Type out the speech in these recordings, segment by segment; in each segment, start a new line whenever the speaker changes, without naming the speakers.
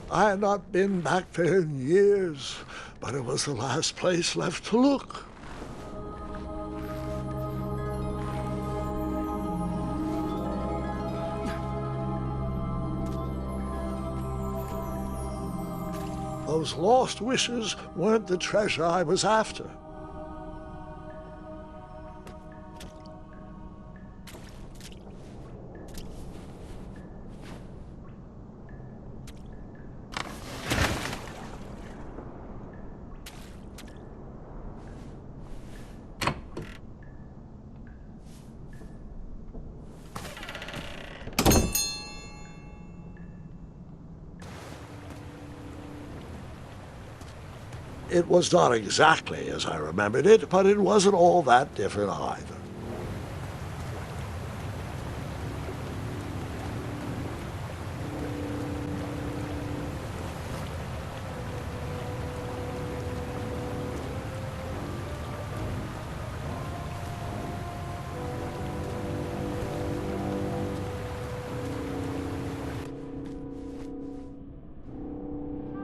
I had not been back there in years, but it was the last place left to look. Those lost wishes weren't the treasure I was after. It was not exactly as I remembered it, but it wasn't all that different either.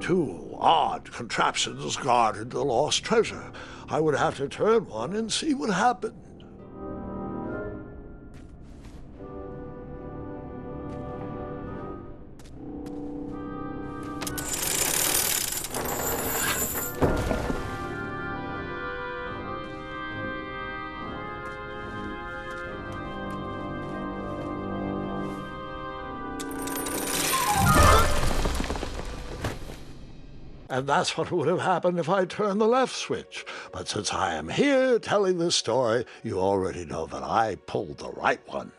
Two odd contraptions guarded the lost treasure. I would have to turn one and see what happened. And that's what would have happened if I turned the left switch. But since I am here telling this story, you already know that I pulled the right one.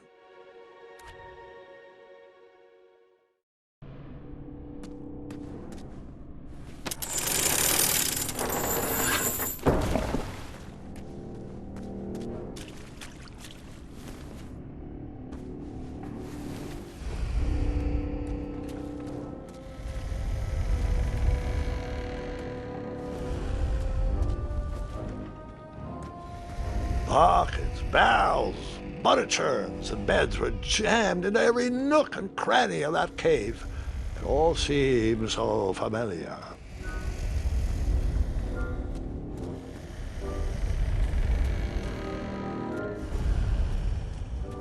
Buckets, barrels, butter churns, and beds were jammed into every nook and cranny of that cave. It all seemed so familiar.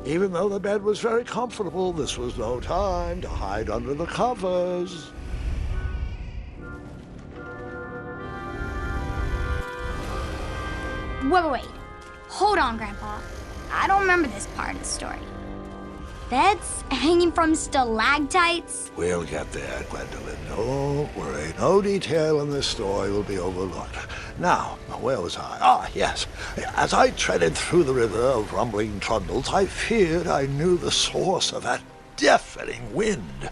Even though the bed was very comfortable, this was no time to hide under the covers.
Wait. Hold on, Grandpa. I don't remember this part of the story. Beds hanging from stalactites?
We'll get there, Gwendolyn. Don't worry. No detail in this story will be overlooked. Now, where was I? Ah, yes. As I treaded through the river of rumbling trundles, I feared I knew the source of that deafening wind.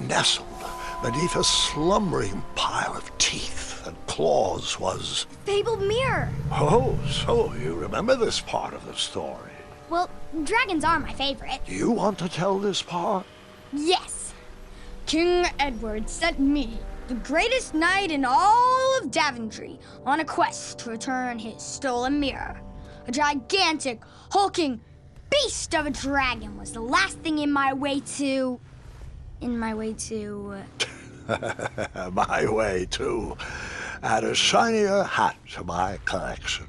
Nestled beneath a slumbering pile of teeth and claws was...
Fabled mirror.
Oh, so you remember this part of the story.
Well, dragons are my favorite.
Do you want to tell this part?
Yes. King Edward sent me, the greatest knight in all of Daventry, on a quest to return his stolen mirror. A gigantic, hulking beast of a dragon was the last thing in my way to... My way to add a shinier hat to my collection.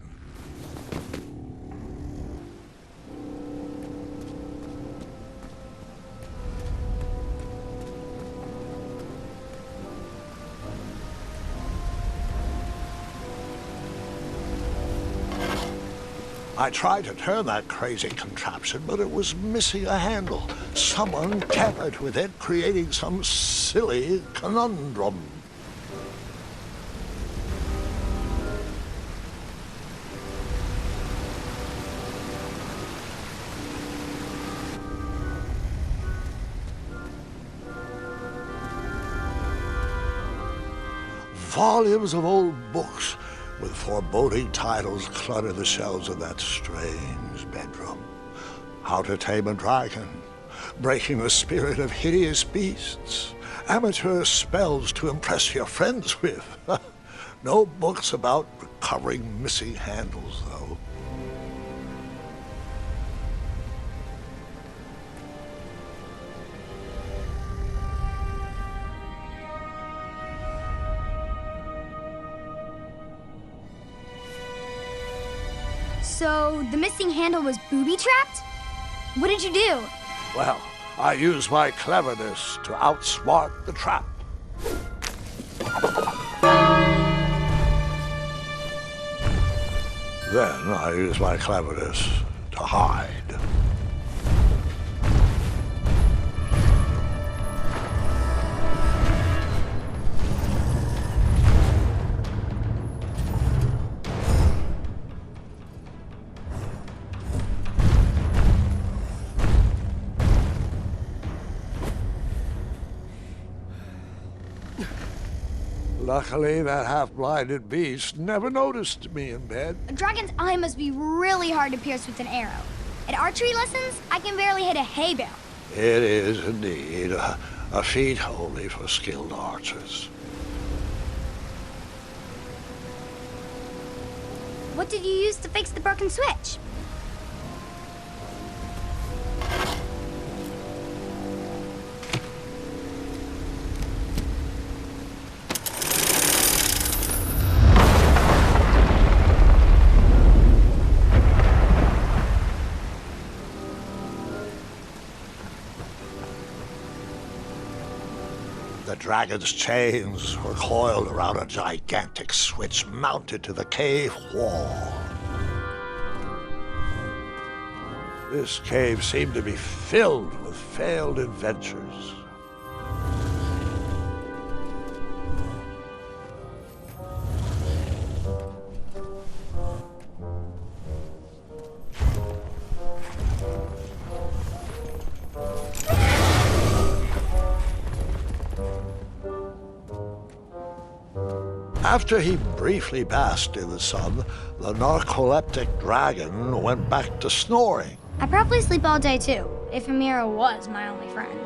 I tried to turn that crazy contraption, but it was missing a handle. Someone tampered with it, creating some silly conundrum. Volumes of old books with foreboding titles clutter the shelves of that strange bedroom. How to Tame a Dragon, Breaking the Spirit of Hideous Beasts, Amateur Spells to Impress Your Friends with. No books about recovering missing handles, though. So, the missing handle was booby-trapped? What did you do?
Well, I used my cleverness to outsmart the trap. Then I used my cleverness to hide. Luckily, that half-blinded beast never noticed me in bed.
A dragon's eye must be really hard to pierce with an arrow. At archery lessons, I can barely hit a hay bale.
It is indeed a feat only for skilled archers.
What did you use to fix the broken switch?
The dragon's chains were coiled around a gigantic switch mounted to the cave wall. This cave seemed to be filled with failed adventures. After he briefly basked in the sun, the narcoleptic dragon went back to snoring.
I probably sleep all day too, if Amira was my only friend.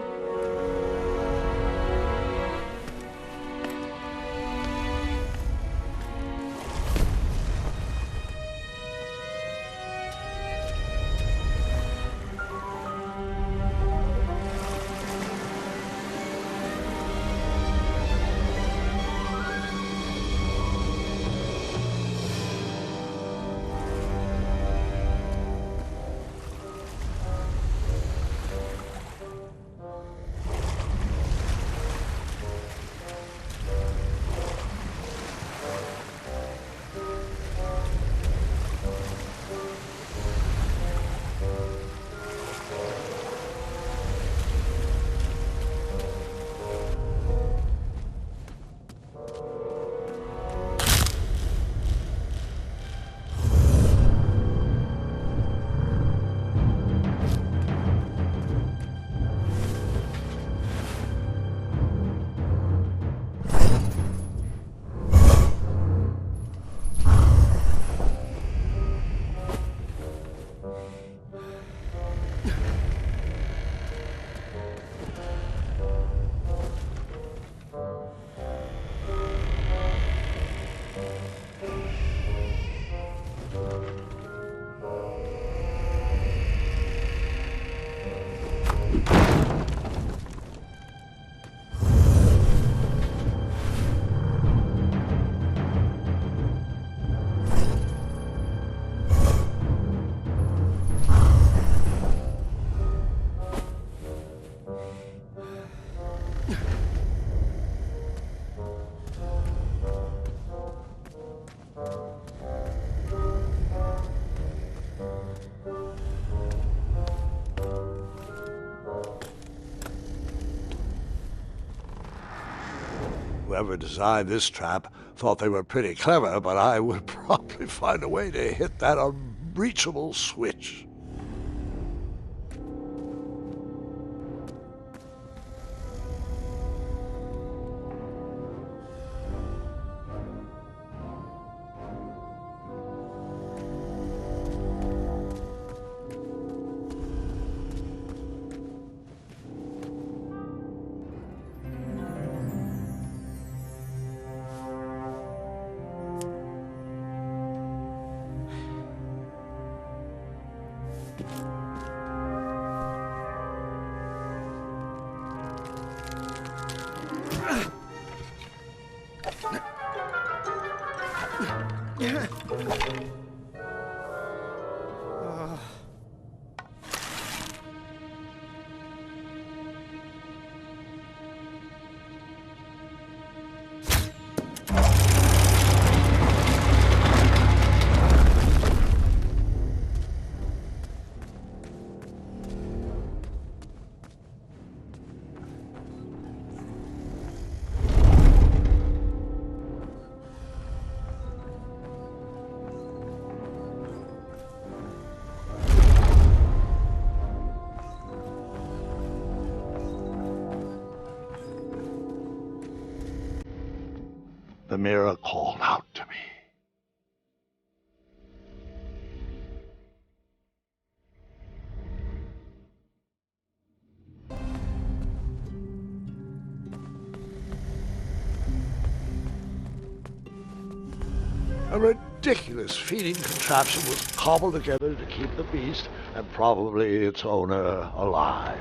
Whoever designed this trap thought they were pretty clever, but I would probably find a way to hit that unreachable switch. The mirror called out to me. A ridiculous feeding contraption was cobbled together to keep the beast and probably its owner alive.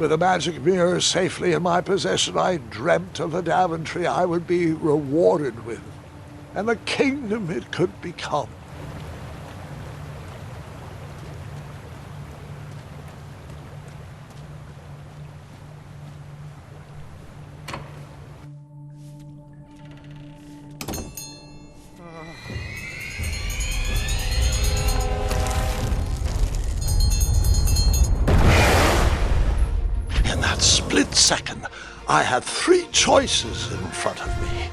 With a magic mirror safely in my possession, I dreamt of the Daventry I would be rewarded with, and the kingdom it could become. Split second, I had three choices in front of me.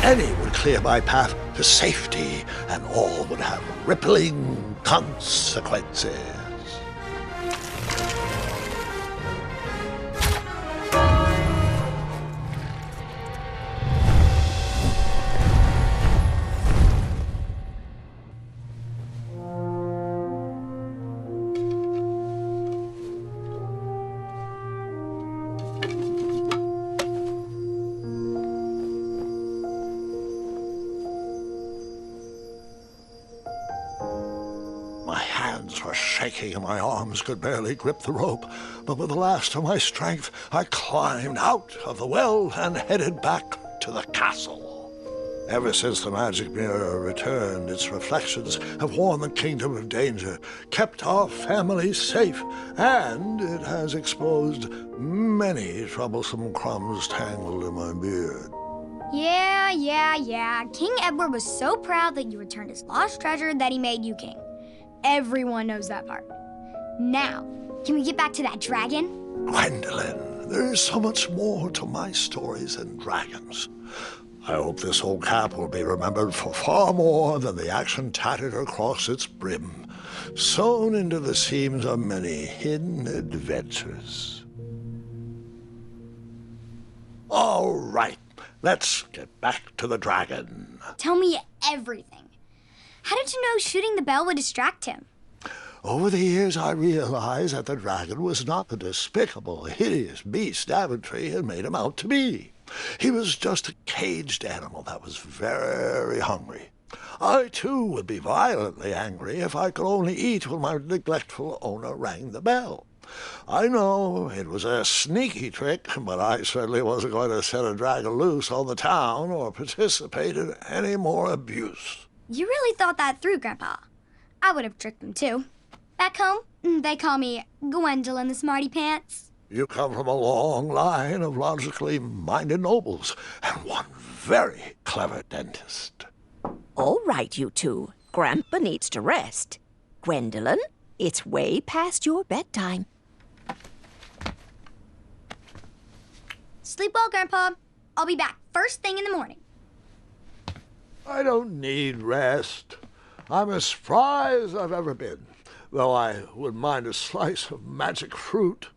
Any would clear my path to safety, and all would have rippling consequences. My hands were shaking and my arms could barely grip the rope, but with the last of my strength, I climbed out of the well and headed back to the castle. Ever since the magic mirror returned, its reflections have warned the kingdom of danger, kept our family safe, and it has exposed many troublesome crumbs tangled in my beard.
Yeah. King Edward was so proud that you returned his lost treasure that he made you king. Everyone knows that part. Now, can we get back to that dragon?
Gwendolyn, there is so much more to my stories than dragons. I hope this old cap will be remembered for far more than the action tattered across its brim, sewn into the seams of many hidden adventures. All right, let's get back to the dragon.
Tell me everything. How did you know shooting the bell would distract him?
Over the years, I realized that the dragon was not the despicable, hideous beast Daventry had made him out to be. He was just a caged animal that was very hungry. I, too, would be violently angry if I could only eat when my neglectful owner rang the bell. I know it was a sneaky trick, but I certainly wasn't going to set a dragon loose on the town or participate in any more abuse.
You really thought that through, Grandpa. I would have tricked them, too. Back home, they call me Gwendolyn the Smarty Pants.
You come from a long line of logically minded nobles, and one very clever dentist.
All right, you two. Grandpa needs to rest. Gwendolyn, it's way past your bedtime.
Sleep well, Grandpa. I'll be back first thing in the morning.
I don't need rest. I'm as spry as I've ever been, though I wouldn't mind a slice of magic fruit.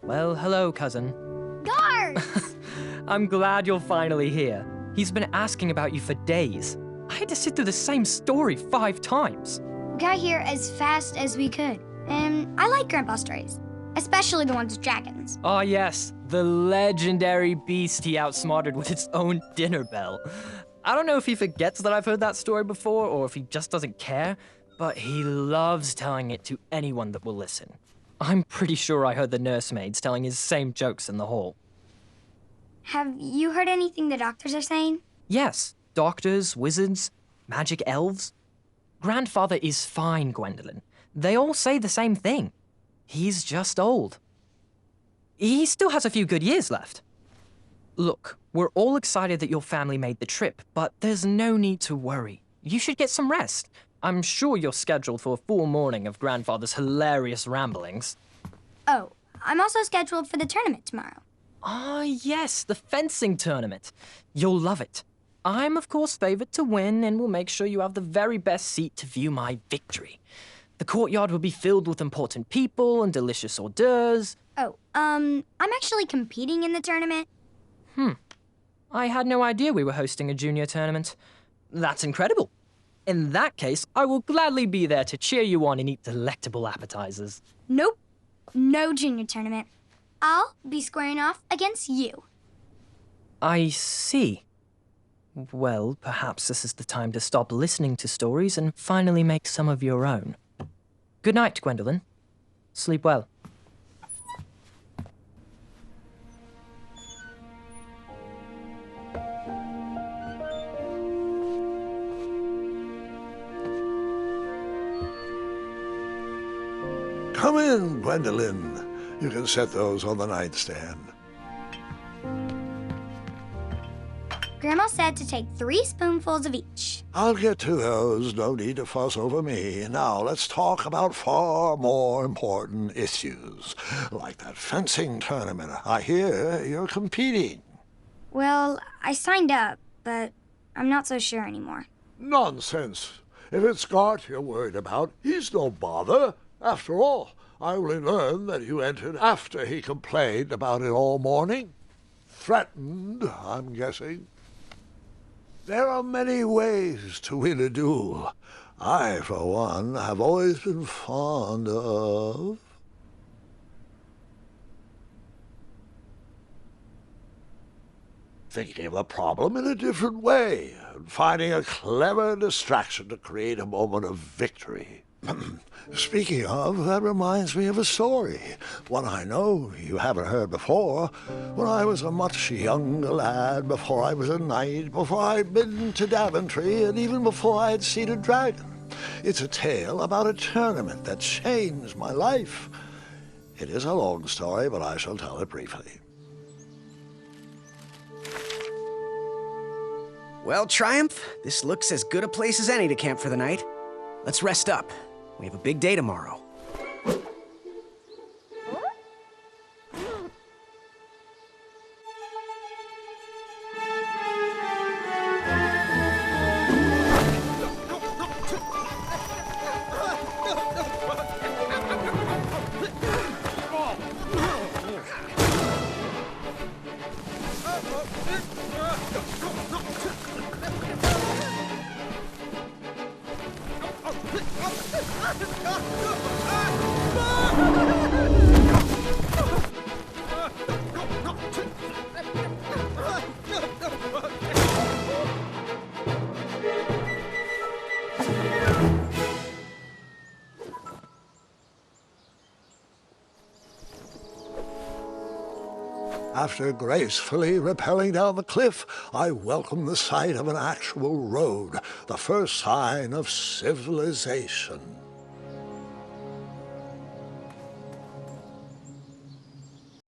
Well, hello, cousin.
Guards!
I'm glad you're finally here. He's been asking about you for days. I had to sit through the same story 5 times.
We got here as fast as we could. And I like Grandpa's stories, especially the ones with dragons.
Ah, yes, the legendary beast he outsmarted with its own dinner bell. I don't know if he forgets that I've heard that story before or if he just doesn't care, but he loves telling it to anyone that will listen. I'm pretty sure I heard the nursemaids telling his same jokes in the hall.
Have you heard anything the doctors are saying?
Yes, doctors, wizards, magic elves. Grandfather is fine, Gwendolyn. They all say the same thing. He's just old. He still has a few good years left. Look, we're all excited that your family made the trip, but there's no need to worry. You should get some rest. I'm sure you're scheduled for a full morning of Grandfather's hilarious ramblings.
Oh, I'm also scheduled for the tournament tomorrow.
Ah, yes, the fencing tournament. You'll love it. I'm, of course, favored to win and will make sure you have the very best seat to view my victory. The courtyard will be filled with important people and delicious hors d'oeuvres.
Oh, I'm actually competing in the tournament.
I had no idea we were hosting a junior tournament. That's incredible. In that case, I will gladly be there to cheer you on and eat delectable appetizers.
Nope, no junior tournament. I'll be squaring off against you.
I see. Well, perhaps this is the time to stop listening to stories and finally make some of your own. Good night, Gwendolyn. Sleep well.
Come in, Gwendolyn. You can set those on the nightstand.
Grandma said to take 3 spoonfuls of each.
I'll get to those. No need to fuss over me. Now, let's talk about far more important issues, like that fencing tournament. I hear you're competing.
Well, I signed up, but I'm not so sure anymore.
Nonsense. If it's Scott you're worried about, he's no bother. After all, I only learned that you entered after he complained about it all morning. Threatened, I'm guessing. There are many ways to win a duel. I, for one, have always been fond of... thinking of a problem in a different way, and finding a clever distraction to create a moment of victory. Speaking of, that reminds me of a story, one I know you haven't heard before. When I was a much younger lad, before I was a knight, before I'd been to Daventry, and even before I'd seen a dragon. It's a tale about a tournament that changed my life. It is a long story, but I shall tell it briefly.
Well, Triumph, this looks as good a place as any to camp for the night. Let's rest up. We have a big day tomorrow.
After gracefully rappelling down the cliff, I welcomed the sight of an actual road, the first sign of civilization.